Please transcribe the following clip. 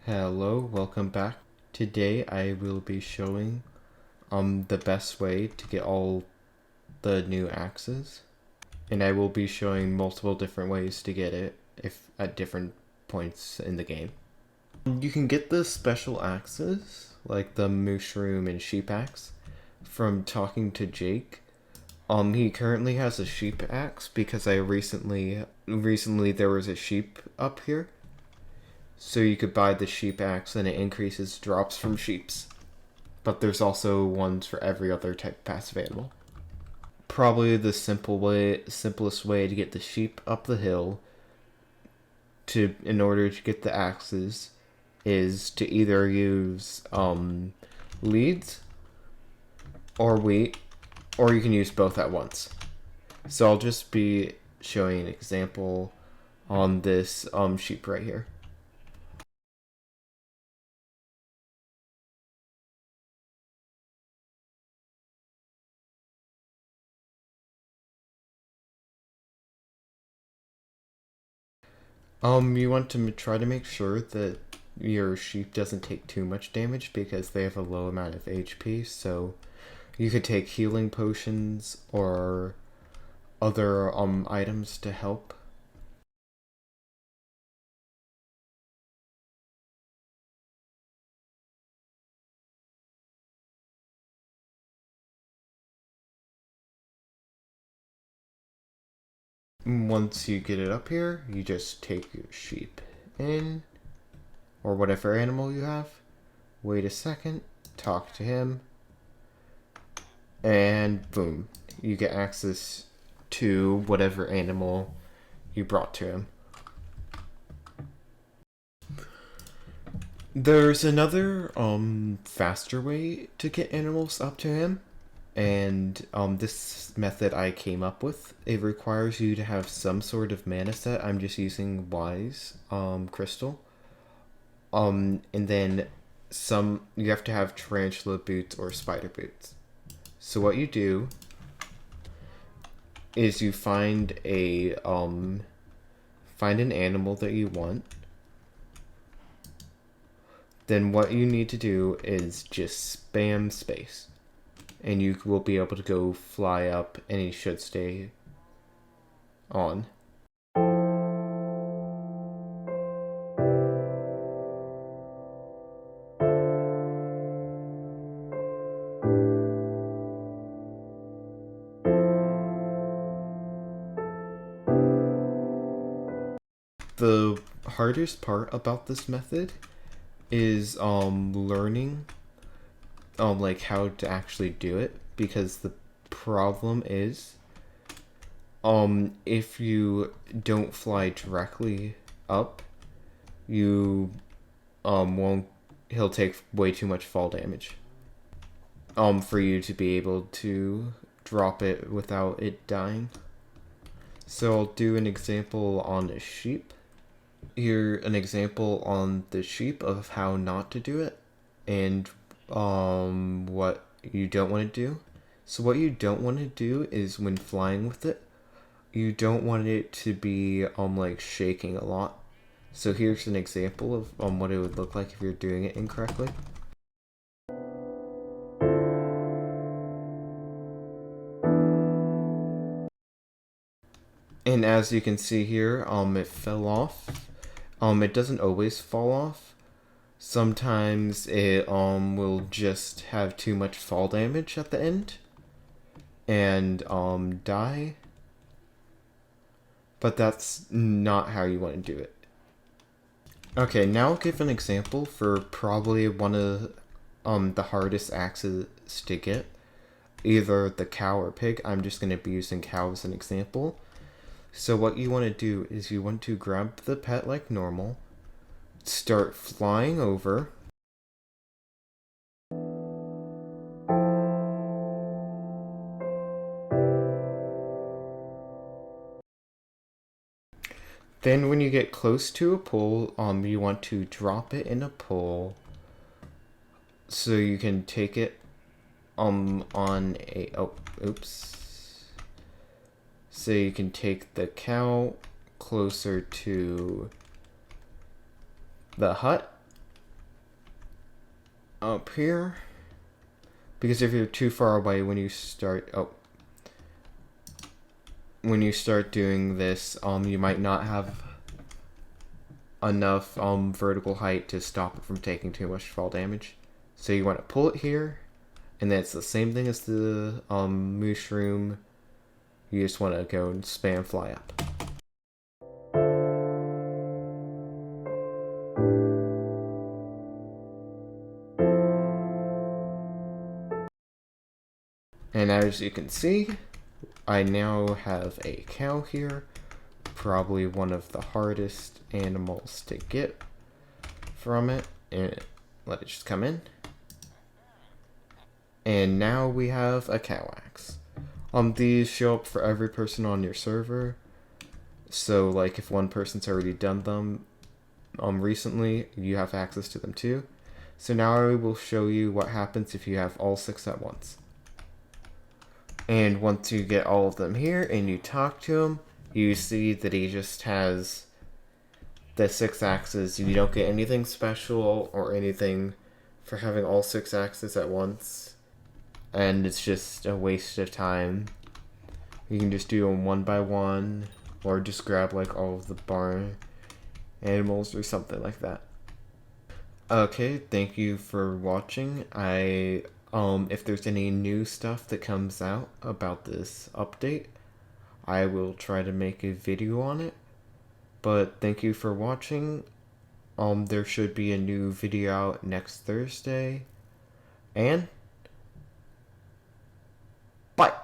Hello, welcome back. Today I will be showing the best way to get all the new axes. And I will be showing multiple different ways to get it if at different points in the game. You can get the special axes, like the mushroom and sheep axe, from talking to Jake. He currently has a sheep axe because I recently there was a sheep up here. So you could buy the sheep axe and it increases drops from sheeps. But there's also ones for every other type of passive animal. Probably the simplest way to get the sheep up the hill in order to get the axes is to either use leads or wheat, or you can use both at once. So I'll just be showing an example on this sheep right here. You want to try to make sure that your sheep doesn't take too much damage because they have a low amount of HP, so you could take healing potions or other items to help. Once you get it up here, you just take your sheep in, or whatever animal you have, wait a second, talk to him, and boom, you get access to whatever animal you brought to him. There's another faster way to get animals up to him, and this method I came up with. It requires you to have some sort of mana set. I'm just using Wise crystal. And then you have to have tarantula boots or spider boots. So what you do is you find an animal that you want. Then what you need to do is just spam space, and you will be able to go fly up, and you should stay on. The hardest part about this method is learning like how to actually do it, because the problem is if you don't fly directly up, you won't he'll take way too much fall damage for you to be able to drop it without it dying. So I'll do an example on a sheep. Here, an example on the sheep of how not to do it, and what you don't want to do. So what you don't want to do is when flying with it, you don't want it to be like shaking a lot. So here's an example of what it would look like if you're doing it incorrectly. And as you can see here, it fell off. It doesn't always fall off. Sometimes it will just have too much fall damage at the end and die. But that's not how you want to do it. Okay, now I'll give an example for probably one of the hardest axes to get. Either the cow or pig. I'm just going to be using cow as an example. So what you want to do is you want to grab the pet like normal, start flying over, then when you get close to a pole, you want to drop it in a pole so you can take it on a oops. So you can take the cow closer to the hut, up here, because if you're too far away when you start doing this, you might not have enough vertical height to stop it from taking too much fall damage. So you want to pull it here, and then it's the same thing as the mushroom. You just want to go and spam fly up. And as you can see, I now have a cow here, probably one of the hardest animals to get from it, and let it just come in. And now we have a cow axe. These show up for every person on your server, so like if one person's already done them recently, you have access to them too. So now I will show you what happens if you have all 6 at once. And once you get all of them here and you talk to him, you see that he just has the 6 axes. You don't get anything special or anything for having all 6 axes at once. And it's just a waste of time. You can just do them one by one, or just grab like all of the barn animals or something like that. Okay, thank you for watching. If there's any new stuff that comes out about this update, I will try to make a video on it. But thank you for watching. There should be a new video out next Thursday. And bye!